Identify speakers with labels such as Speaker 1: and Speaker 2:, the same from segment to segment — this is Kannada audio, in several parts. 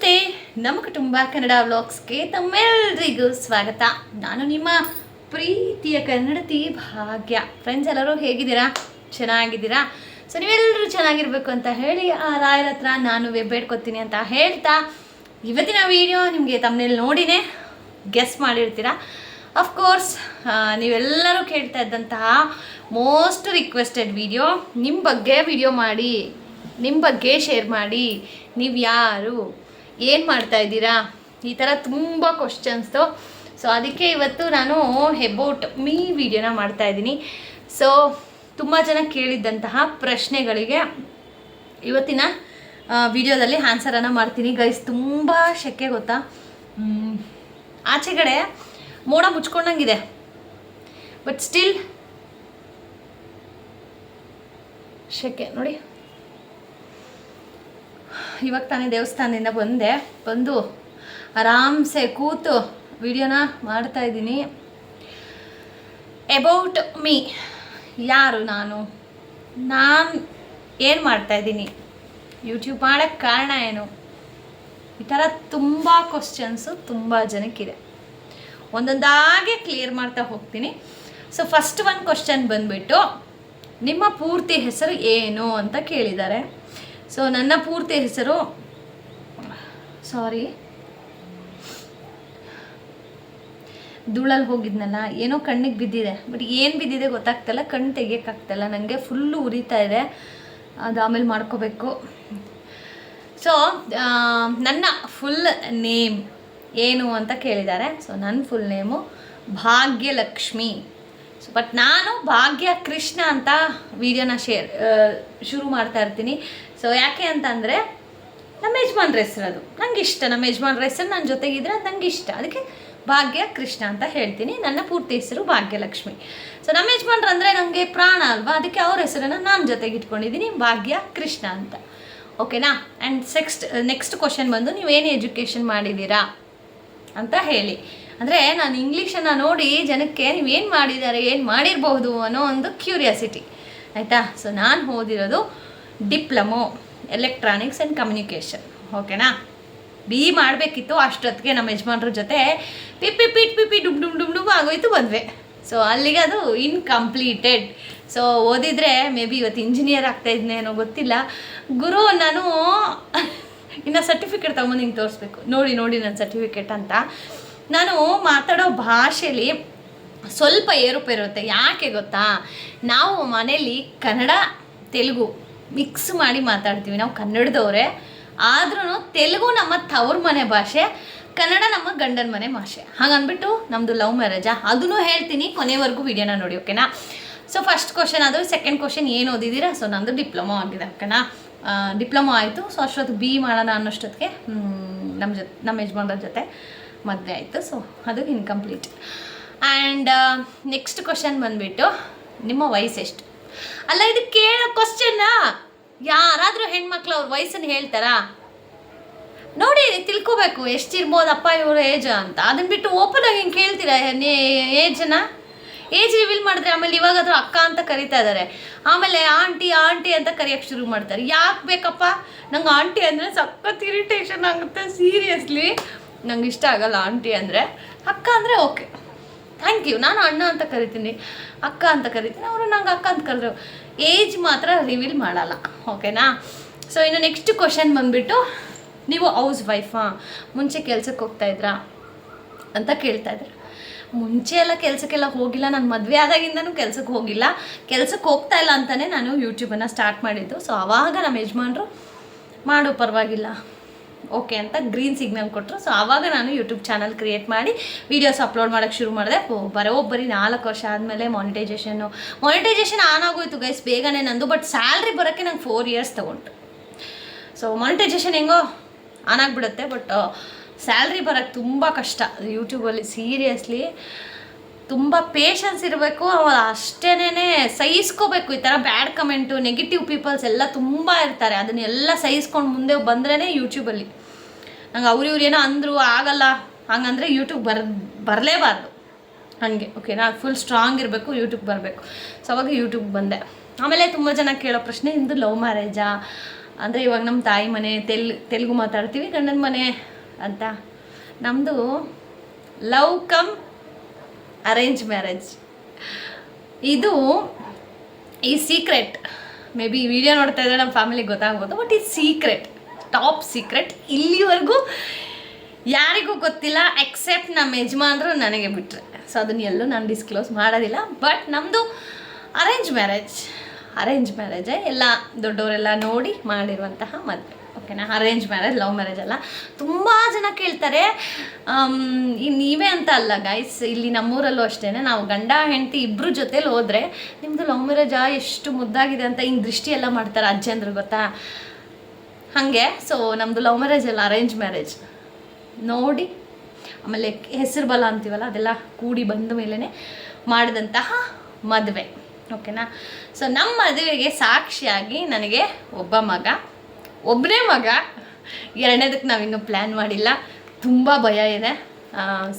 Speaker 1: ನಮಸ್ತೆ, ನಮ್ಮ ಕುಟುಂಬ ಕನ್ನಡ ವ್ಲಾಗ್ಸ್ಗೆ ತಮ್ಮೆಲ್ಲರಿಗೂ ಸ್ವಾಗತ. ನಾನು ನಿಮ್ಮ ಪ್ರೀತಿಯ ಕನ್ನಡತಿ ಭಾಗ್ಯ. ಫ್ರೆಂಡ್ಸ್ ಎಲ್ಲರೂ ಹೇಗಿದ್ದೀರಾ? ಚೆನ್ನಾಗಿದ್ದೀರಾ? ಸೊ ನೀವೆಲ್ಲರೂ ಚೆನ್ನಾಗಿರ್ಬೇಕು ಅಂತ ಹೇಳಿ ಆ ರಾಯರ ಹತ್ರ ನಾನು ಬೇಡ್ಕೊತೀನಿ ಅಂತ ಹೇಳ್ತಾ, ಇವತ್ತಿನ ವಿಡಿಯೋ ನಿಮಗೆ ತಮ್ಮನೇಲಿ ನೋಡಿನೇ ಗೆಸ್ ಮಾಡಿರ್ತೀರಾ. ಅಫ್ಕೋರ್ಸ್ ನೀವೆಲ್ಲರೂ ಕೇಳ್ತಾ ಇದ್ದಂತಹ ಮೋಸ್ಟ್ ರಿಕ್ವೆಸ್ಟೆಡ್ ವಿಡಿಯೋ, ನಿಮ್ಮ ಬಗ್ಗೆ ವಿಡಿಯೋ ಮಾಡಿ, ನಿಮ್ಮ ಬಗ್ಗೆ ಶೇರ್ ಮಾಡಿ, ನೀವು ಯಾರು, ಏನು ಮಾಡ್ತಾ ಇದ್ದೀರಾ, ಈ ಥರ ತುಂಬ ಕ್ವಶನ್ಸ್ದು. ಸೊ ಅದಕ್ಕೆ ಇವತ್ತು ನಾನು ಅಬೌಟ್ ಮೀ ವಿಡಿಯೋನ ಮಾಡ್ತಾಯಿದ್ದೀನಿ. ಸೊ ತುಂಬ ಜನ ಕೇಳಿದ್ದಂತಹ ಪ್ರಶ್ನೆಗಳಿಗೆ ಇವತ್ತಿನ ವಿಡಿಯೋದಲ್ಲಿ ಆನ್ಸರನ್ನು ಮಾಡ್ತೀನಿ. ಗೈಸ್, ತುಂಬ ಶೆಕೆ ಗೊತ್ತಾ, ಆಚೆಗಡೆ ಮೋಡ ಮುಚ್ಕೊಂಡಂಗಿದೆ, ಬಟ್ ಸ್ಟಿಲ್ ಶೆಕೆ ನೋಡಿ. ಇವಾಗ ತಾನೇ ದೇವಸ್ಥಾನದಿಂದ ಬಂದು ಆರಾಮ್ಸೆ ಕೂತು ವಿಡಿಯೋನ ಮಾಡ್ತಾಯಿದ್ದೀನಿ. ಅಬೌಟ್ ಮೀ, ಯಾರು ನಾನು ಏನು ಮಾಡ್ತಾಯಿದ್ದೀನಿ, ಯೂಟ್ಯೂಬ್ ಮಾಡೋಕ್ಕೆ ಕಾರಣ ಏನು, ಈ ಥರ ತುಂಬ ಕ್ವಶನ್ಸು ತುಂಬ ಜನಕ್ಕಿದೆ. ಒಂದೊಂದಾಗೆ ಕ್ಲಿಯರ್ ಮಾಡ್ತಾ ಹೋಗ್ತೀನಿ. ಸೊ ಫಸ್ಟ್ ಒಂದು ಕ್ವಶನ್ ಬಂದುಬಿಟ್ಟು, ನಿಮ್ಮ ಪೂರ್ತಿ ಹೆಸರು ಏನು ಅಂತ ಕೇಳಿದ್ದಾರೆ. ಸೊ ನನ್ನ ಪೂರ್ತಿ ಹೆಸರು, ಸಾರಿ ಧೂಳಲ್ಲಿ ಹೋಗಿದ್ನಲ್ಲ, ಏನೋ ಕಣ್ಣಿಗೆ ಬಿದ್ದಿದೆ, ಬಟ್ ಏನು ಬಿದ್ದಿದೆ ಗೊತ್ತಾಗ್ತಲ್ಲ, ಕಣ್ಣು ತೆಗಿಯೋಕ್ಕಾಗ್ತಾಯಿಲ್ಲ, ನನಗೆ ಫುಲ್ಲು ಉರಿತಾ ಇದೆ, ಅದು ಆಮೇಲೆ ಮಾಡ್ಕೋಬೇಕು. ಸೊ ನನ್ನ ಫುಲ್ ನೇಮ್ ಏನು ಅಂತ ಕೇಳಿದ್ದಾರೆ. ಸೊ ನನ್ನ full name Bhagyalakshmi. So but ನಾನು ಭಾಗ್ಯ ಕೃಷ್ಣ ಅಂತ ವಿಡಿಯೋನ ಶುರು ಮಾಡ್ತಾ ಇರ್ತೀನಿ. ಸೊ ಯಾಕೆ ಅಂತಂದರೆ ನಮ್ಮ ಯಜಮಾನ್ರ ಹೆಸರು, ಅದು ನಂಗೆ ಇಷ್ಟ, ನಮ್ಮ ಯಜಮಾನ್ರ ಹೆಸರು ನನ್ನ ಜೊತೆಗಿದ್ರೆ ಅದು ನಂಗೆ ಇಷ್ಟ, ಅದಕ್ಕೆ ಭಾಗ್ಯ ಕೃಷ್ಣ ಅಂತ ಹೇಳ್ತೀನಿ. ನನ್ನ ಪೂರ್ತಿ ಹೆಸರು ಭಾಗ್ಯಲಕ್ಷ್ಮಿ. ಸೊ ನಮ್ಮ ಯಜಮಾನ್ರು ಅಂದರೆ ನನಗೆ ಪ್ರಾಣ ಅಲ್ವಾ, ಅದಕ್ಕೆ ಅವ್ರ ಹೆಸರನ್ನು ನಾನು ಜೊತೆಗೆ ಇಟ್ಕೊಂಡಿದ್ದೀನಿ, ಭಾಗ್ಯ ಕೃಷ್ಣ ಅಂತ. ಓಕೆನಾ? ಆ್ಯಂಡ್ ನೆಕ್ಸ್ಟ್ ಕ್ವಶನ್ ಬಂದು, ನೀವೇನು ಎಜುಕೇಷನ್ ಮಾಡಿದ್ದೀರಾ ಅಂತ ಹೇಳಿ. ಅಂದರೆ ನಾನು ಇಂಗ್ಲೀಷನ್ನು ನೋಡಿ ಜನಕ್ಕೆ ನೀವೇನು ಮಾಡಿದ್ದಾರೆ, ಏನು ಮಾಡಿರಬಹುದು ಅನ್ನೋ ಒಂದು ಕ್ಯೂರಿಯಾಸಿಟಿ, ಆಯಿತಾ? ಸೊ ನಾನು ಓದಿರೋದು ಡಿಪ್ಲೊಮೊ ಎಲೆಕ್ಟ್ರಾನಿಕ್ಸ್ ಆ್ಯಂಡ್ ಕಮ್ಯುನಿಕೇಷನ್. ಓಕೆನಾ? ಬಿ ಮಾಡಬೇಕಿತ್ತು, ಅಷ್ಟೊತ್ತಿಗೆ ನಮ್ಮ ಯಜಮಾನ್ರ ಜೊತೆ ಪಿಪ್ಪಿ ಡುಮ್ ಆಗೋಯ್ತು, ಬಂದ್ವಿ. ಸೊ ಅಲ್ಲಿಗೆ ಅದು ಇನ್ಕಂಪ್ಲೀಟೆಡ್. ಸೊ ಓದಿದರೆ ಮೇ ಬಿ ಇವತ್ತು ಇಂಜಿನಿಯರ್ ಆಗ್ತಾಯಿದ್ನೇನೋ ಗೊತ್ತಿಲ್ಲ. ಗುರು, ನಾನು ಇನ್ನು ಸರ್ಟಿಫಿಕೇಟ್ ತೊಗೊಂಡು ಹಿಂಗೆ ತೋರಿಸ್ಬೇಕು, ನೋಡಿ ನನ್ನ ಸರ್ಟಿಫಿಕೇಟ್ ಅಂತ. ನಾನು ಮಾತಾಡೋ ಭಾಷೆಯಲ್ಲಿ ಸ್ವಲ್ಪ ಏರುಪೇರು ಇರುತ್ತೆ. ಯಾಕೆ ಗೊತ್ತಾ, ನಾವು ಮನೇಲಿ ಕನ್ನಡ ತೆಲುಗು ಮಿಕ್ಸ್ ಮಾಡಿ ಮಾತಾಡ್ತೀವಿ, ನಾವು ಕನ್ನಡದವರೇ ಆದ್ರೂ ತೆಲುಗು ನಮ್ಮ ತವ್ರ ಮನೆ ಭಾಷೆ, ಕನ್ನಡ ನಮ್ಮ ಗಂಡನ ಮನೆ ಭಾಷೆ. ಹಾಗಂದ್ಬಿಟ್ಟು ನಮ್ಮದು ಲವ್ ಮ್ಯಾರೇಜಾ, ಅದನ್ನು ಹೇಳ್ತೀನಿ, ಕೊನೆವರೆಗೂ ವಿಡಿಯೋನ ನೋಡಿ. ಓಕೆನಾ? ಸೊ ಫಸ್ಟ್ ಕ್ವಶನ್ ಅದು. ಸೆಕೆಂಡ್ ಕ್ವಶನ್, ಏನು ಓದಿದ್ದೀರಾ? ಸೊ ನಂದು ಡಿಪ್ಲೊಮೊ ಆಗಿದೆ. ಓಕೆನಾ? ಡಿಪ್ಲೊಮೊ ಆಯಿತು. ಸೊ ಅಷ್ಟೊತ್ತು ಬಿ ಮಾಡೋಣ ಅನ್ನೋಷ್ಟೊತ್ತಿಗೆ ನಮ್ಮ ಯಜಮಾನ್ರ ಜೊತೆ ಮದುವೆ ಆಯಿತು. ಸೊ ಅದು ಇನ್ಕಂಪ್ಲೀಟ್. ಆ್ಯಂಡ್ ನೆಕ್ಸ್ಟ್ ಕ್ವಶನ್ ಬಂದುಬಿಟ್ಟು, ನಿಮ್ಮ ವಯಸ್ಸೆಷ್ಟು? ಅಲ್ಲ, ಇದು ಕೇಳೋ ಕ್ವಶನ್ನಾ? ಯಾರಾದರೂ ಹೆಣ್ಮಕ್ಳು ಅವ್ರ ವಯಸ್ಸನ್ನು ಹೇಳ್ತಾರಾ? ನೋಡಿ, ತಿಳ್ಕೊಬೇಕು ಎಷ್ಟಿರ್ಬೋದಪ್ಪ ಇವ್ರ ಏಜ್ ಅಂತ. ಅದನ್ನ ಬಿಟ್ಟು ಓಪನ್ ಆಗಿ ಹಿಂಗೆ ಕೇಳ್ತೀರಾ ಏಜನ್ನ? ಏಜ್ ರಿವೀಲ್ ಮಾಡಿದ್ರೆ ಆಮೇಲೆ ಇವಾಗಾದರೂ ಅಕ್ಕ ಅಂತ ಕರಿತಾ ಇದ್ದಾರೆ, ಆಮೇಲೆ ಆಂಟಿ ಅಂತ ಕರೆಯೋಕ್ಕೆ ಶುರು ಮಾಡ್ತಾರೆ. ಯಾಕೆ ಬೇಕಪ್ಪ? ನಂಗೆ ಆಂಟಿ ಅಂದರೆ ಸಖತ್ ಇರಿಟೇಷನ್ ಆಗುತ್ತೆ, ಸೀರಿಯಸ್ಲಿ ನಂಗೆ ಇಷ್ಟ ಆಗಲ್ಲ ಆಂಟಿ ಅಂದರೆ. ಅಕ್ಕ ಅಂದರೆ ಓಕೆ, ಥ್ಯಾಂಕ್ ಯು, ನಾನು ಅಣ್ಣ ಅಂತ ಕರಿತೀನಿ, ಅಕ್ಕ ಅಂತ ಕರಿತೀನಿ, ಅವರು ನಂಗೆ ಅಕ್ಕ ಅಂತ ಕರೆದ್ರು. ಏಜ್ ಮಾತ್ರ ರಿವೀಲ್ ಮಾಡಲ್ಲ. ಓಕೆನಾ? ಸೊ ಇನ್ನು ನೆಕ್ಸ್ಟ್ ಕ್ವಶನ್ ಬಂದುಬಿಟ್ಟು, ನೀವು ಹೌಸ್ ವೈಫಾ, ಮುಂಚೆ ಕೆಲ್ಸಕ್ಕೆ ಹೋಗ್ತಾಯಿದ್ರಾ ಅಂತ ಕೇಳ್ತಾಯಿದ್ರು. ಮುಂಚೆ ಎಲ್ಲ ಕೆಲಸಕ್ಕೆಲ್ಲ ಹೋಗಿಲ್ಲ, ನಾನು ಮದುವೆ ಆದಾಗಿಂದನೂ ಕೆಲಸಕ್ಕೆ ಹೋಗಿಲ್ಲ, ಕೆಲಸಕ್ಕೆ ಹೋಗ್ತಾ ಇಲ್ಲ ಅಂತಲೇ ನಾನು ಯೂಟ್ಯೂಬನ್ನು ಸ್ಟಾರ್ಟ್ ಮಾಡಿದ್ದು. ಸೊ ಆವಾಗ ನಮ್ಮ ಯಜಮಾನ್ರು ಮಾಡು ಪರವಾಗಿಲ್ಲ ಓಕೆ ಅಂತ ಗ್ರೀನ್ ಸಿಗ್ನಲ್ ಕೊಟ್ಟರು. ಸೊ ಆವಾಗ ನಾನು ಯೂಟ್ಯೂಬ್ ಚಾನಲ್ ಕ್ರಿಯೇಟ್ ಮಾಡಿ ವೀಡಿಯೋಸ್ ಅಪ್ಲೋಡ್ ಮಾಡೋಕ್ಕೆ ಶುರು ಮಾಡಿದೆ. ಬರೀ 4 ವರ್ಷ ಆದಮೇಲೆ ಮಾನಿಟೈಸೇಷನ್ ಆನ್ ಆಗೋಯ್ತು ಗೈಸ್, ಬೇಗನೆ ನಂದು. ಬಟ್ ಸ್ಯಾಲ್ರಿ ಬರೋಕ್ಕೆ ನಂಗೆ 4 ಇಯರ್ಸ್ ತೊಗೊಂಡು. ಸೊ ಮಾನಿಟೈಸೇಷನ್ ಹೆಂಗೋ ಆನ್ ಆಗಿಬಿಡುತ್ತೆ, ಬಟ್ ಸ್ಯಾಲ್ರಿ ಬರೋಕ್ಕೆ ತುಂಬ ಕಷ್ಟ ಯೂಟ್ಯೂಬಲ್ಲಿ. ಸೀರಿಯಸ್ಲಿ ತುಂಬ ಪೇಷನ್ಸ್ ಇರಬೇಕು, ಅಷ್ಟೇನೇ ಸಹಿಸ್ಕೋಬೇಕು. ಈ ಥರ ಬ್ಯಾಡ್ ಕಮೆಂಟು, ನೆಗೆಟಿವ್ ಪೀಪಲ್ಸ್ ಎಲ್ಲ ತುಂಬ ಇರ್ತಾರೆ, ಅದನ್ನೆಲ್ಲ ಸಹಿಸ್ಕೊಂಡು ಮುಂದೆ ಬಂದ್ರೇ ಯೂಟ್ಯೂಬಲ್ಲಿ. ನಂಗೆ ಇವ್ರು ಏನೋ ಅಂದರು ಆಗಲ್ಲ, ಹಂಗಂದರೆ ಯೂಟ್ಯೂಬ್ ಬರಲೇಬಾರ್ದು ಹಾಗೆ. ಓಕೆನಾ? ಫುಲ್ ಸ್ಟ್ರಾಂಗ್ ಇರಬೇಕು, ಯೂಟ್ಯೂಬ್ ಬರಬೇಕು. ಸೊ ಅವಾಗ ಯೂಟ್ಯೂಬ್ ಬಂದೆ. ಆಮೇಲೆ ತುಂಬ ಜನ ಕೇಳೋ ಪ್ರಶ್ನೆ, ನಿಮ್ಮದು ಲವ್ ಮ್ಯಾರೇಜಾ ಅಂದರೆ ಇವಾಗ ನಮ್ಮ ತಾಯಿ ಮನೆ ತೆಲುಗು ಮಾತಾಡ್ತೀವಿ, ಗಂಡನ ಮನೆ ಅಂತ. ನಮ್ಮದು ಲವ್ ಕಮ್ ಅರೇಂಜ್ ಮ್ಯಾರೇಜ್. ಇದು ಈ ಸೀಕ್ರೆಟ್ ಮೇ ಬಿ ಈ ವಿಡಿಯೋ ನೋಡ್ತಾ ಇದ್ದರೆ ನಮ್ಮ ಫ್ಯಾಮಿಲಿಗೆ ಗೊತ್ತಾಗ್ಬೋದು, ಬಟ್ ಈ ಸೀಕ್ರೆಟ್, ಟಾಪ್ ಸೀಕ್ರೆಟ್, ಇಲ್ಲಿವರೆಗೂ ಯಾರಿಗೂ ಗೊತ್ತಿಲ್ಲ ಎಕ್ಸೆಪ್ಟ್ ನಮ್ಮ ಯಜಮಾನ್ರು ನನಗೆ ಬಿಟ್ಟರೆ. ಸೊ ಅದನ್ನ ಎಲ್ಲೂ ನಾನು ಡಿಸ್ಕ್ಲೋಸ್ ಮಾಡೋದಿಲ್ಲ. ಬಟ್ ನಮ್ಮದು ಅರೇಂಜ್ ಮ್ಯಾರೇಜೇ, ಎಲ್ಲ ದೊಡ್ಡವರೆಲ್ಲ ನೋಡಿ ಮಾಡಿರುವಂತಹ ಮದುವೆ, ಓಕೆನಾ. ಅರೇಂಜ್ ಮ್ಯಾರೇಜ್, ಲವ್ ಮ್ಯಾರೇಜ್ ಅಲ್ಲ. ತುಂಬ ಜನ ಕೇಳ್ತಾರೆ, ನೀವೇ ಅಂತ ಅಲ್ಲ ಗೈಸ್, ಇಲ್ಲಿ ನಮ್ಮೂರಲ್ಲೂ ಅಷ್ಟೇ, ನಾವು ಗಂಡ ಹೆಂಡತಿ ಇಬ್ಬರು ಜೊತೇಲಿ ಹೋದರೆ ನಿಮ್ಮದು ಲವ್ ಮ್ಯಾರೇಜಾ ಎಷ್ಟು ಮುದ್ದಾಗಿದೆ ಅಂತ ಹಿಂಗೆ ದೃಷ್ಟಿ ಎಲ್ಲ ಮಾಡ್ತಾರೆ ಅಜ್ಜಂದ್ರು, ಗೊತ್ತಾ, ಹಾಗೆ. ಸೊ ನಮ್ಮದು ಲವ್ ಮ್ಯಾರೇಜ್ ಅಲ್ಲ, ಅರೇಂಜ್ ಮ್ಯಾರೇಜ್. ನೋಡಿ ಆಮೇಲೆ ಹೆಸರು ಬಲ ಅಂತೀವಲ್ಲ, ಅದೆಲ್ಲ ಕೂಡಿ ಬಂದ ಮೇಲೇ ಮಾಡಿದಂತಹ ಮದುವೆ, ಓಕೆನಾ. ಸೊ ನಮ್ಮ ಮದುವೆಗೆ ಸಾಕ್ಷಿಯಾಗಿ ನನಗೆ ಒಬ್ಬನೇ ಮಗ, ಎರಡನೇದಕ್ಕೆ ನಾವಿನ್ನೂ ಪ್ಲ್ಯಾನ್ ಮಾಡಿಲ್ಲ, ತುಂಬ ಭಯ ಇದೆ.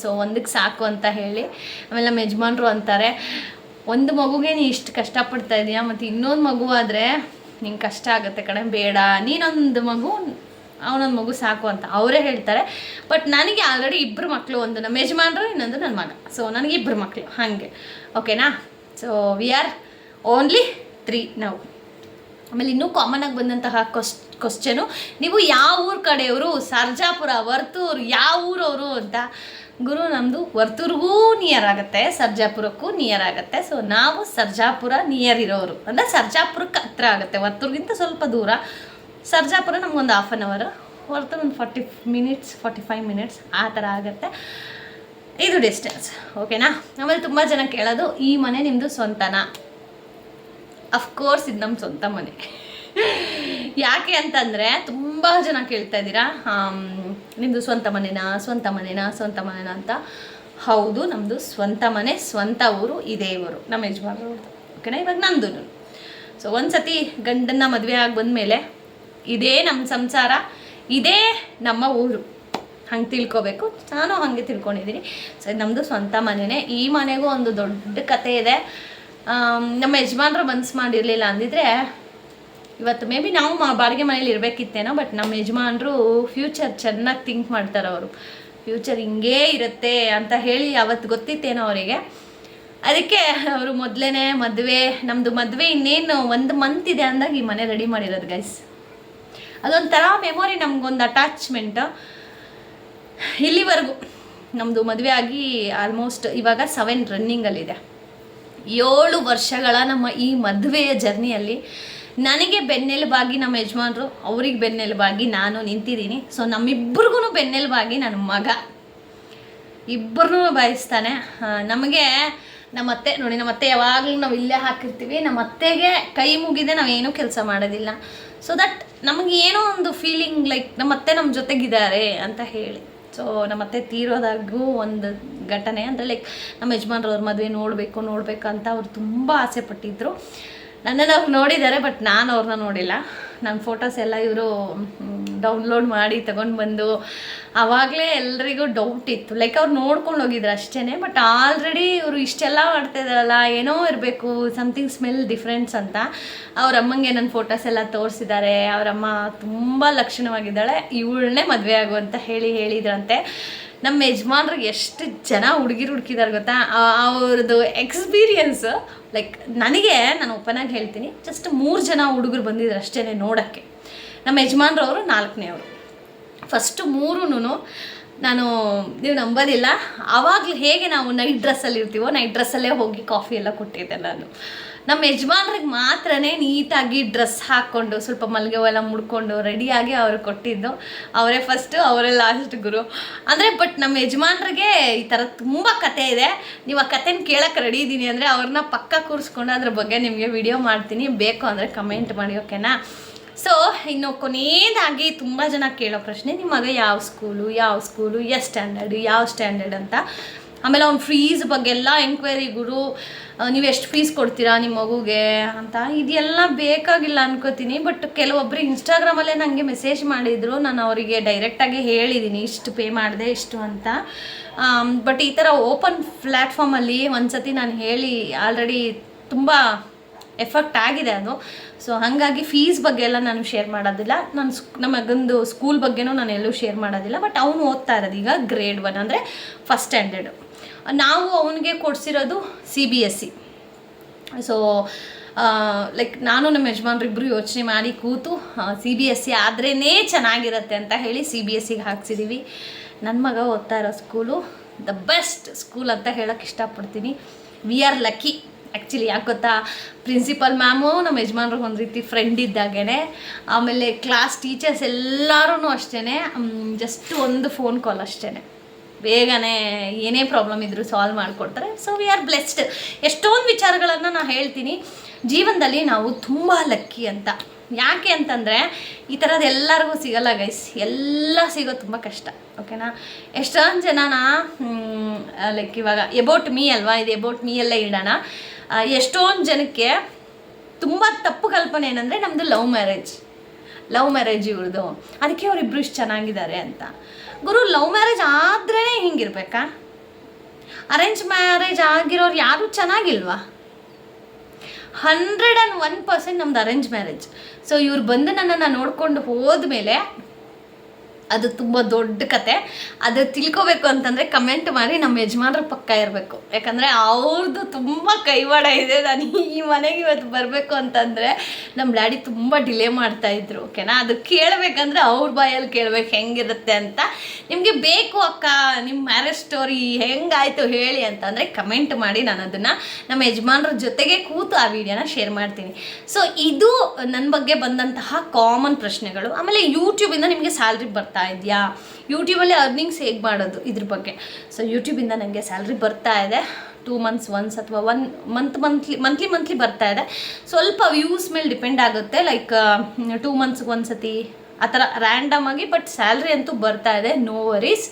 Speaker 1: ಸೊ ಒಂದಕ್ಕೆ ಸಾಕು ಅಂತ ಹೇಳಿ. ಆಮೇಲೆ ನಮ್ಮ ಯಜಮಾನ್ರು ಅಂತಾರೆ, ಒಂದು ಮಗುಗೆ ನೀ ಇಷ್ಟು ಕಷ್ಟಪಡ್ತಾ ಇದೀಯಾ, ಮತ್ತು ಇನ್ನೊಂದು ಮಗು ಆದರೆ ನಿಂಗೆ ಕಷ್ಟ ಆಗುತ್ತೆ ಕಣೆ, ಬೇಡ, ನೀನೊಂದು ಮಗು ಅವನೊಂದು ಮಗು ಸಾಕು ಅಂತ ಅವರೇ ಹೇಳ್ತಾರೆ. ಬಟ್ ನನಗೆ ಆಲ್ರೆಡಿ ಇಬ್ಬರು ಮಕ್ಕಳು, ಒಂದು ನಮ್ಮ ಯಜಮಾನ್ರು, ಇನ್ನೊಂದು ನನ್ನ ಮಗ. ಸೊ ನನಗೆ ಇಬ್ಬರು ಮಕ್ಕಳು, ಹಾಗೆ, ಓಕೆನಾ. ಸೊ ವಿ ಆರ್ ಓನ್ಲಿ 3 ನಾವು. ಆಮೇಲೆ ಇನ್ನೂ ಕಾಮನಾಗಿ ಬಂದಂತಹ ಕ್ವಶ್ಚನು, ನೀವು ಯಾವ ಊರ ಕಡೆಯವರು, ಸರ್ಜಾಪುರ, ವರ್ತೂರು, ಯಾವ ಊರವರು ಅಂತ. ಗುರು, ನಮ್ಮದು ವರ್ತೂರಿಗೂ ನಿಯರ್ ಆಗುತ್ತೆ, ಸರ್ಜಾಪುರಕ್ಕೂ ನಿಯರ್ ಆಗುತ್ತೆ. ಸೊ ನಾವು ಸರ್ಜಾಪುರ ನಿಯರ್ ಇರೋರು, ಅಂದರೆ ಸರ್ಜಾಪುರಕ್ಕೆ ಹತ್ರ ಆಗುತ್ತೆ, ವರ್ತೂರಿಗಿಂತ ಸ್ವಲ್ಪ ದೂರ. ಸರ್ಜಾಪುರ ನಮಗೊಂದು 1/2 hour, ವರ್ತೂರು ಒಂದು 45 minutes ಆ ಥರ ಆಗುತ್ತೆ ಇದು ಡಿಸ್ಟೆನ್ಸ್, ಓಕೆನಾ. ಆಮೇಲೆ ತುಂಬ ಜನ ಕೇಳೋದು, ಈ ಮನೆ ನಿಮ್ಮದು ಸ್ವಂತನಾ? ಅಫ್ಕೋರ್ಸ್ ಇದು ನಮ್ಮ ಸ್ವಂತ ಮನೆ. ಯಾಕೆ ಅಂತಂದರೆ ತುಂಬ ಜನ ಕೇಳ್ತಾ ಇದ್ದೀರಾ, ನಿಮ್ಮದು ಸ್ವಂತ ಮನೆನಾ ಅಂತ. ಹೌದು, ನಮ್ಮದು ಸ್ವಂತ ಮನೆ, ಸ್ವಂತ ಊರು, ಇದೇ ಊರು, ನಮ್ಮ ಯಜಮಾನ್ರು, ಓಕೆನಾ. ಇವಾಗ ನಂದು. ಸೊ ಒಂದು ಸತಿ ಗಂಡನ್ನ ಮದುವೆ ಆಗಿ ಬಂದಮೇಲೆ ಇದೇ ನಮ್ಮ ಸಂಸಾರ, ಇದೇ ನಮ್ಮ ಊರು, ಹಂಗೆ ತಿಳ್ಕೊಬೇಕು. ನಾನು ಹಾಗೆ ತಿಳ್ಕೊಂಡಿದ್ದೀನಿ. ಸೊ ನಮ್ಮದು ಸ್ವಂತ ಮನೆಯೇ. ಈ ಮನೆಗೂ ಒಂದು ದೊಡ್ಡ ಕತೆ ಇದೆ. ನಮ್ಮ ಯಜಮಾನ್ರು ಮನ್ಸು ಮಾಡಿರಲಿಲ್ಲ ಅಂದಿದ್ರೆ ಇವತ್ತು ಮೇ ಬಿ ನಾವು ಬಾಡಿಗೆ ಮನೇಲಿ ಇರಬೇಕಿತ್ತೇನೋ. ಬಟ್ ನಮ್ಮ ಯಜಮಾನ್ರು ಫ್ಯೂಚರ್ ಚೆನ್ನಾಗಿ ಥಿಂಕ್ ಮಾಡ್ತಾರೆ. ಅವರು ಫ್ಯೂಚರ್ ಹಿಂಗೇ ಇರುತ್ತೆ ಅಂತ ಹೇಳಿ ಅವತ್ತು ಗೊತ್ತಿತ್ತೇನೋ ಅವರಿಗೆ. ಅದಕ್ಕೆ ಅವರು ಮೊದಲೇ ನಮ್ಮದು ಮದುವೆ ಇನ್ನೇನು 1 month ಇದೆ ಅಂದಾಗ ಈ ಮನೆ ರೆಡಿ ಮಾಡಿರೋದು ಗೈಸ್. ಅದೊಂಥರ ಮೆಮೊರಿ, ನಮಗೊಂದು ಅಟ್ಯಾಚ್ಮೆಂಟ್. ಇಲ್ಲಿವರೆಗೂ ನಮ್ಮದು ಮದುವೆ ಆಗಿ ಆಲ್ಮೋಸ್ಟ್ ಇವಾಗ 7 ರನ್ನಿಂಗಲ್ಲಿದೆ. 7 ವರ್ಷಗಳ ನಮ್ಮ ಈ ಮದುವೆಯ ಜರ್ನಿಯಲ್ಲಿ ನನಗೆ ಬೆನ್ನೆಲುಬಾಗಿ ನಮ್ಮ ಯಜಮಾನ್ರು, ಅವ್ರಿಗೆ ಬೆನ್ನೆಲುಬಾಗಿ ನಾನು ನಿಂತಿದ್ದೀನಿ. ಸೊ ನಮ್ಮಿಬ್ಬರಿಗೂ ಬೆನ್ನೆಲುಬಾಗಿ ನನ್ನ ಮಗ, ಇಬ್ಬರನ್ನೂ ಬಯಸ್ತಾನೆ. ನಮಗೆ ನಮ್ಮತ್ತೆ ನೋಡಿ, ನಮ್ಮತ್ತೆ ಯಾವಾಗಲೂ ನಾವು ಇಲ್ಲೇ ಹಾಕಿರ್ತೀವಿ. ನಮ್ಮತ್ತೆಗೆ ಕೈ ಮುಗಿದೆ ನಾವೇನೂ ಕೆಲಸ ಮಾಡೋದಿಲ್ಲ. ಸೊ ದಟ್ ನಮಗೆ ಏನೋ ಒಂದು ಫೀಲಿಂಗ್ ಲೈಕ್ ನಮ್ಮತ್ತೆ ನಮ್ಮ ಜೊತೆಗಿದ್ದಾರೆ ಅಂತ ಹೇಳಿ. ಸೊ ನಮ್ಮತ್ತೆ ತೀರೋದಾಗೂ ಒಂದು ಘಟನೆ ಅಂದರೆ ಲೈಕ್ ನಮ್ಮ ಯಜಮಾನ್ರವ್ರ ಮದುವೆ ನೋಡಬೇಕು ಅಂತ ಅವ್ರು ತುಂಬ ಆಸೆ ಪಟ್ಟಿದ್ರು. ನನ್ನನ್ನು ಅವ್ರು ನೋಡಿದ್ದಾರೆ, ಬಟ್ ನಾನು ಅವ್ರನ್ನ ನೋಡಿಲ್ಲ. ನನ್ನ ಫೋಟೋಸ್ ಎಲ್ಲ ಇವರು ಡೌನ್ಲೋಡ್ ಮಾಡಿ ತಗೊಂಡು ಬಂದು ಆವಾಗಲೇ ಎಲ್ರಿಗೂ ಡೌಟ್ ಇತ್ತು. ಲೈಕ್ ಅವ್ರು ನೋಡ್ಕೊಂಡು ಹೋಗಿದ್ರು ಅಷ್ಟೇ. ಬಟ್ ಆಲ್ರೆಡಿ ಇವರು ಇಷ್ಟೆಲ್ಲ ಮಾಡ್ತಾಯಿದ್ದಾರಲ್ಲ, ಏನೋ ಇರಬೇಕು, ಸಮಥಿಂಗ್ ಸ್ಮೆಲ್ ಡಿಫ್ರೆನ್ಸ್ ಅಂತ ಅವ್ರ ಅಮ್ಮಂಗೆ ನನ್ನ ಫೋಟೋಸ್ ಎಲ್ಲ ತೋರಿಸಿದ್ದಾರೆ. ಅವರಮ್ಮ ತುಂಬ ಲಕ್ಷಣವಾಗಿದ್ದಾಳೆ, ಇವಳನ್ನೇ ಮದುವೆ ಆಗು ಅಂತ ಹೇಳಿದ್ರಂತೆ. ನಮ್ಮ ಯಜಮಾನ್ರಿಗೆ ಎಷ್ಟು ಜನ ಹುಡುಕಿದ್ದಾರೆ ಗೊತ್ತಾ. ಅವ್ರದ್ದು ಎಕ್ಸ್ಪೀರಿಯನ್ಸ್ ಲೈಕ್ ನಾನು ಓಪನಾಗಿ ಹೇಳ್ತೀನಿ, ಜಸ್ಟ್ 3 ಜನ ಹುಡುಗರು ಬಂದಿದ್ರು ಅಷ್ಟೇ ನೋಡೋಕ್ಕೆ. ನಮ್ಮ ಯಜಮಾನ್ರವರು 4ನೇವರು. ಫಸ್ಟು 3 ನೀವು ನಂಬೋದಿಲ್ಲ, ಆವಾಗಲೂ ಹೇಗೆ ನಾವು ನೈಟ್ ಡ್ರೆಸ್ಸಲ್ಲಿ ಇರ್ತೀವೋ ನೈಟ್ ಡ್ರೆಸ್ಸಲ್ಲೇ ಹೋಗಿ ಕಾಫಿ ಎಲ್ಲ ಕೊಟ್ಟಿದ್ದೆ ನಾನು. ನಮ್ಮ ಯಜಮಾನ್ರಿಗೆ ಮಾತ್ರ ನೀಟಾಗಿ ಡ್ರೆಸ್ ಹಾಕ್ಕೊಂಡು ಸ್ವಲ್ಪ ಮಲ್ಲಿಗೆ ಎಲ್ಲ ಮುಡ್ಕೊಂಡು ರೆಡಿಯಾಗಿ ಅವ್ರಿಗೆ ಕೊಟ್ಟಿದ್ದು. ಅವರೇ ಫಸ್ಟು, ಅವರೇ ಲಾಸ್ಟ್ ಗುರು ಅಂದರೆ. ಬಟ್ ನಮ್ಮ ಯಜಮಾನ್ರಿಗೆ ಈ ಥರ ತುಂಬ ಕತೆ ಇದೆ. ನೀವು ಆ ಕತೆನ ಕೇಳೋಕ್ಕೆ ರೆಡಿ ಇದ್ದೀನಿ ಅಂದರೆ ಅವ್ರನ್ನ ಪಕ್ಕ ಕೂರಿಸ್ಕೊಂಡು ಅದ್ರ ಬಗ್ಗೆ ನಿಮಗೆ ವಿಡಿಯೋ ಮಾಡ್ತೀನಿ, ಬೇಕು ಅಂದರೆ ಕಮೆಂಟ್ ಮಾಡಿ, ಓಕೆನಾ. ಸೊ ಇನ್ನು ಕೊನೆಯದಾಗಿ ತುಂಬ ಜನ ಕೇಳೋ ಪ್ರಶ್ನೆ, ನಿಮ್ಮ ಮಗ ಯಾವ ಸ್ಕೂಲು, ಯಾವ ಸ್ಟ್ಯಾಂಡರ್ಡ್ ಅಂತ. ಆಮೇಲೆ ಅವ್ನ ಫೀಸ್ ಬಗ್ಗೆ ಎಲ್ಲ ಎಂಕ್ವೈರಿ, ಗುರು ನೀವು ಎಷ್ಟು ಫೀಸ್ ಕೊಡ್ತೀರಾ ನಿಮ್ಮ ಮಗುಗೆ ಅಂತ. ಇದೆಲ್ಲ ಬೇಕಾಗಿಲ್ಲ ಅನ್ಕೋತೀನಿ. ಬಟ್ ಕೆಲವೊಬ್ಬರು ಇನ್ಸ್ಟಾಗ್ರಾಮಲ್ಲೇ ನನಗೆ ಮೆಸೇಜ್ ಮಾಡಿದರು, ನಾನು ಅವರಿಗೆ ಡೈರೆಕ್ಟಾಗಿ ಹೇಳಿದ್ದೀನಿ ಇಷ್ಟು ಪೇ ಮಾಡಿದೆ ಇಷ್ಟು ಅಂತ. ಬಟ್ ಈ ಥರ ಓಪನ್ ಪ್ಲ್ಯಾಟ್ಫಾರ್ಮಲ್ಲಿ ಒಂದು ಸತಿ ನಾನು ಹೇಳಿ ಆಲ್ರೆಡಿ ತುಂಬ ಎಫೆಕ್ಟ್ ಆಗಿದೆ ಅದು. ಸೊ ಹಾಗಾಗಿ ಫೀಸ್ ಬಗ್ಗೆ ಎಲ್ಲ ನಾನು ಶೇರ್ ಮಾಡೋದಿಲ್ಲ. ನಾನು ನಮ್ಮ ಮಗಂದು ಸ್ಕೂಲ್ ಬಗ್ಗೆನೂ ನಾನು ಎಲ್ಲೂ ಶೇರ್ ಮಾಡೋದಿಲ್ಲ. ಬಟ್ ಅವನು ಓದ್ತಾ ಇರೋದು ಈಗ ಗ್ರೇಡ್ 1 ಅಂದರೆ ಫಸ್ಟ್ ಸ್ಟ್ಯಾಂಡರ್ಡು. ನಾವು ಅವನಿಗೆ ಕೊಡಿಸಿರೋದು CBSE. ಸೊ ಲೈಕ್ ನಾನು ನಮ್ಮ ಯಜಮಾನ್ರಿಬ್ಬರು ಯೋಚನೆ ಮಾಡಿ ಕೂತು CBSE ಆದ್ರೇ ಚೆನ್ನಾಗಿರುತ್ತೆ ಅಂತ ಹೇಳಿ CBSEಗೆ ಹಾಕ್ಸಿದ್ದೀವಿ. ನನ್ನ ಮಗ ಓದ್ತಾ ಇರೋ ಸ್ಕೂಲು ದ ಬೆಸ್ಟ್ ಸ್ಕೂಲ್ ಅಂತ ಹೇಳೋಕ್ಕೆ ಇಷ್ಟಪಡ್ತೀನಿ. We are lucky actually. ಯಾಕೆ ಗೊತ್ತಾ, ಪ್ರಿನ್ಸಿಪಲ್ ಮ್ಯಾಮು ನಮ್ಮ ಯಜಮಾನ್ರಿಗೆ ಒಂದು ರೀತಿ ಫ್ರೆಂಡ್ ಇದ್ದಾಗೇ. ಆಮೇಲೆ ಕ್ಲಾಸ್ ಟೀಚರ್ಸ್ ಎಲ್ಲರೂ ಅಷ್ಟೇ, ಜಸ್ಟ್ ಒಂದು ಫೋನ್ ಕಾಲ್ ಅಷ್ಟೇ, ಬೇಗನೆ ಏನೇ ಪ್ರಾಬ್ಲಮ್ ಇದ್ದರೂ ಸಾಲ್ವ್ ಮಾಡಿಕೊಡ್ತಾರೆ. So we are blessed. ಎಷ್ಟೊಂದು ವಿಚಾರಗಳನ್ನು ನಾನು ಹೇಳ್ತೀನಿ, ಜೀವನದಲ್ಲಿ ನಾವು ತುಂಬ ಲಕ್ಕಿ ಅಂತ. ಯಾಕೆ ಅಂತಂದರೆ ಈ ಥರದ್ದು ಎಲ್ಲರಿಗೂ ಸಿಗಲ್ಲ ಗೈಸ್, ಎಲ್ಲ ಸಿಗೋದು ತುಂಬ ಕಷ್ಟ. ಓಕೆನಾ? ಎಷ್ಟೊಂದು ಜನನ ಲೈಕ್ ಇವಾಗ ಎಬೌಟ್ ಮೀ ಅಲ್ವಾ, ಇದು ಎಬೌಟ್ ಮೀ ಎಲ್ಲ ಇಡೋಣ. ಎಷ್ಟೊಂದು ಜನಕ್ಕೆ ತುಂಬ ತಪ್ಪು ಕಲ್ಪನೆ ಏನಂದರೆ ನಮ್ಮದು ಲವ್ ಮ್ಯಾರೇಜ್ ಇವ್ರದ್ದು, ಅದಕ್ಕೆ ಅವರಿಬ್ಬರು ಇಷ್ಟು ಚೆನ್ನಾಗಿದ್ದಾರೆ ಅಂತ. ಗುರು, ಲವ್ ಮ್ಯಾರೇಜ್ ಆದ್ರೇ ಹಿಂಗಿರ್ಬೇಕಾ? ಅರೇಂಜ್ ಮ್ಯಾರೇಜ್ ಆಗಿರೋರು ಯಾರೂ ಚೆನ್ನಾಗಿಲ್ವಾ? 101% ನಮ್ದು ಅರೇಂಜ್ ಮ್ಯಾರೇಜ್. ಸೊ ಇವ್ರು ಬಂದು ನನ್ನನ್ನು ನೋಡ್ಕೊಂಡು ಹೋದ್ಮೇಲೆ ಅದು ತುಂಬ ದೊಡ್ಡ ಕತೆ. ಅದು ತಿಳ್ಕೊಬೇಕು ಅಂತಂದರೆ ಕಮೆಂಟ್ ಮಾಡಿ. ನಮ್ಮ ಯಜಮಾನ್ರ ಪಕ್ಕ ಇರಬೇಕು, ಯಾಕಂದರೆ ಅವ್ರದ್ದು ತುಂಬ ಕೈವಾಡ ಇದೆ. ನಾನು ಈ ಮನೆಗೆ ಇವತ್ತು ಬರಬೇಕು ಅಂತಂದರೆ ನಮ್ಮ ಡ್ಯಾಡಿ ತುಂಬ ಡಿಲೇ ಮಾಡ್ತಾಯಿದ್ರು. ಓಕೆನಾ? ಅದು ಕೇಳಬೇಕಂದ್ರೆ ಅವ್ರ ಬಾಯಲ್ಲಿ ಕೇಳಬೇಕು ಹೆಂಗಿರುತ್ತೆ ಅಂತ. ನಿಮಗೆ ಬೇಕು ಅಕ್ಕ ನಿಮ್ಮ ಮ್ಯಾರೇಜ್ ಸ್ಟೋರಿ ಹೆಂಗಾಯಿತು ಹೇಳಿ ಅಂತಂದರೆ ಕಮೆಂಟ್ ಮಾಡಿ. ನಾನು ಅದನ್ನು ನಮ್ಮ ಯಜಮಾನ್ರ ಜೊತೆಗೆ ಕೂತು ಆ ವಿಡಿಯೋನ ಶೇರ್ ಮಾಡ್ತೀನಿ. ಸೊ ಇದು ನನ್ನ ಬಗ್ಗೆ ಬಂದಂತಹ ಕಾಮನ್ ಪ್ರಶ್ನೆಗಳು. ಆಮೇಲೆ ಯೂಟ್ಯೂಬಿಂದ ನಿಮಗೆ ಸ್ಯಾಲ್ರಿ ಬರ್ತಾ ಇದೆಯಾ, ಯೂಟ್ಯೂಬಲ್ಲಿ ಅರ್ನಿಂಗ್ಸ್ ಹೇಗೆ ಮಾಡೋದು, ಇದ್ರ ಬಗ್ಗೆ. ಸೊ ಯೂಟ್ಯೂಬಿಂದ ನನಗೆ ಸ್ಯಾಲ್ರಿ ಬರ್ತಾ ಇದೆ 2 months ಒನ್ಸ್ ಅಥವಾ 1 month ಮಂತ್ಲಿ ಬರ್ತಾ ಇದೆ. ಸ್ವಲ್ಪ ವ್ಯೂಸ್ ಮೇಲೆ ಡಿಪೆಂಡ್ ಆಗುತ್ತೆ, ಲೈಕ್ 2 months ಒಂದ್ಸತಿ ಆ ಥರ ರ್ಯಾಂಡಮ್ ಆಗಿ. ಬಟ್ ಸ್ಯಾಲ್ರಿ ಅಂತೂ ಬರ್ತಾ ಇದೆ, ನೋ ವರೀಸ್.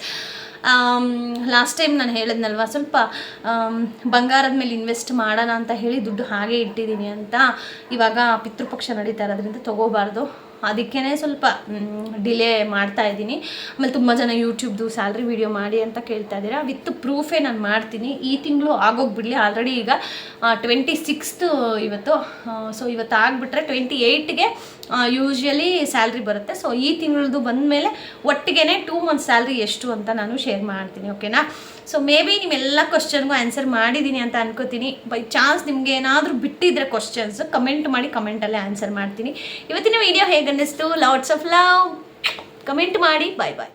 Speaker 1: ಲಾಸ್ಟ್ ಟೈಮ್ ನಾನು ಹೇಳಿದ್ನಲ್ವ, ಸ್ವಲ್ಪ ಬಂಗಾರದ ಮೇಲೆ ಇನ್ವೆಸ್ಟ್ ಮಾಡೋಣ ಅಂತ ಹೇಳಿ ದುಡ್ಡು ಹಾಗೆ ಇಟ್ಟಿದ್ದೀನಿ ಅಂತ. ಇವಾಗ ಪಿತೃಪಕ್ಷ ನಡೀತಾ ಇರೋದ್ರಿಂದ ತೊಗೋಬಾರ್ದು, ಅದಕ್ಕೇ ಸ್ವಲ್ಪ ಡಿಲೇ ಮಾಡ್ತಾ ಇದ್ದೀನಿ. ಆಮೇಲೆ ತುಂಬ ಜನ ಯೂಟ್ಯೂಬ್ದು ಸ್ಯಾಲ್ರಿ ವೀಡಿಯೋ ಮಾಡಿ ಅಂತ ಕೇಳ್ತಾ ಇದ್ದೀರಾ. ವಿತ್ ಪ್ರೂಫೇ ನಾನು ಮಾಡ್ತೀನಿ. ಈ ತಿಂಗಳು ಆಗೋಗ್ಬಿಡಲಿ, ಆಲ್ರೆಡಿ ಈಗ 26th ಇವತ್ತು. ಸೊ ಇವತ್ತು ಆಗಿಬಿಟ್ರೆ 28ಗೆ ಯೂಶ್ವಲಿ ಸ್ಯಾಲ್ರಿ ಬರುತ್ತೆ. ಸೊ ಈ ತಿಂಗಳದು ಬಂದಮೇಲೆ ಒಟ್ಟಿಗೆ 2 months ಸ್ಯಾಲ್ರಿ ಎಷ್ಟು ಅಂತ ನಾನು ಶೇರ್ ಮಾಡ್ತೀನಿ. ಓಕೆನಾ? ಸೊ ಮೇ ಬಿ ನಿಮ್ಮೆಲ್ಲ ಕ್ವಶನ್ಗೂ ಆನ್ಸರ್ ಮಾಡಿದ್ದೀನಿ ಅಂತ ಅನ್ಕೋತೀನಿ. ಬೈ ಚಾನ್ಸ್ ನಿಮಗೆ ಏನಾದರೂ ಬಿಟ್ಟಿದ್ರೆ ಕ್ವಶನ್ಸ್ ಕಮೆಂಟ್ ಮಾಡಿ, ಕಮೆಂಟಲ್ಲೇ ಆನ್ಸರ್ ಮಾಡ್ತೀನಿ. ಇವತ್ತಿನ ವಿಡಿಯೋ ಹೇಗೆ ಅನ್ನಿಸ್ತು? Lots of love. ಕಮೆಂಟ್ ಮಾಡಿ. ಬಾಯ್ ಬಾಯ್.